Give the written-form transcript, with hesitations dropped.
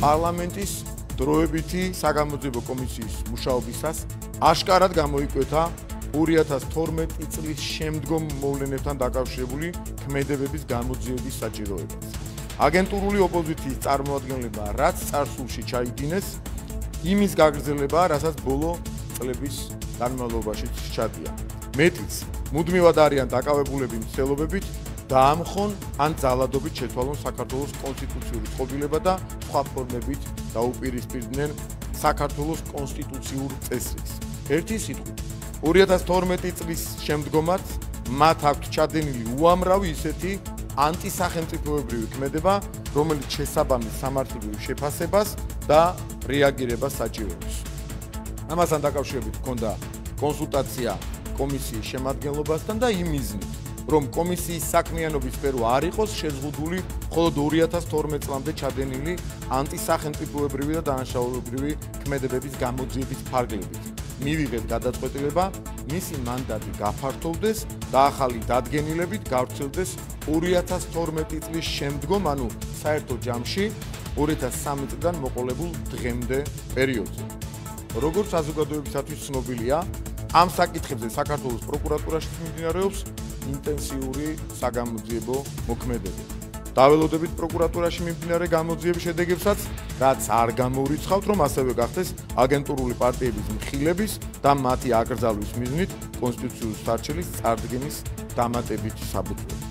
პარლამენტის დროებითი საგამოძიებო კომისიის მუშაობისას აშკარად გამოიკვეთა 2012 წლის შემდგომ მოვლენებთან დაკავშირებული ქმედებების გამოძიების საჭიროებაც. აგენტურული ოპოზიციის წარმომადგენლებმა რაც წარსულში ჩაიდინეს, იმის გაგრძელებაა, რასაც ბოლო წლების განმავლობაში სჩადია. მეტიც, მუდმივად არიან დაკავებულები მცდელობებით დაამხონ ან ძალადობით შეცვალონ საქართველოს კონსტიტუციური წყობილება და სხვა ფორმებით დაუპირისპირდნენ საქართველოს კონსტიტუციურ წესრიგს. ერთი სიტყვით, 2012 წლის შემდგომაც მათ აქვთ ჩადენილი უამრავი ისეთი ანტისახელმწიფოებრივი ქმედება, რომელიც შესაბამის სამართლებრივ შეფასებას და რეაგირებას საჭიროებს. ამასთან დაკავშირებით ჰქონდა კონსულტაცია კომისიის შემადგენლობასთან და იმ მიზნით, რომ კომისიის საქმიანობის სფერო არ იყოს შეზღუდული მხოლოდ 2012 წლამდე ჩადენილი ანტისახელმწიფოებრივი და დანაშაულებრივი ქმედებების გამოძიების ფარგლებით. მივიღეთ გადაწყვეტილება, მისი მანდატი გაფართოვდეს და ახალი დადგენილებით გავრცელდეს 2012 წლის შემდგომ, ანუ საერთო ჯამში 2003 წლიდან მოყოლებულ დღემდე პერიოდზე. როგორც საზოგადოებისათვის ცნობილია, ამ საკითხებზე საქართველოს პროკურატურაში მიმდინარეობს ინტენსიური საგამოძიებო მოქმედება. დაველოდებით პროკურატურაში მიმდინარე გამოძიების შედეგებსაც, რაც არ გამოურიცხავთ, რომ ასევე გახდეს აგენტურული პარტიების მხილების და მათი აკრძალვის მიზნით კონსტიტუციური სარჩელის წარდგენის დამატებითი საბუთლები.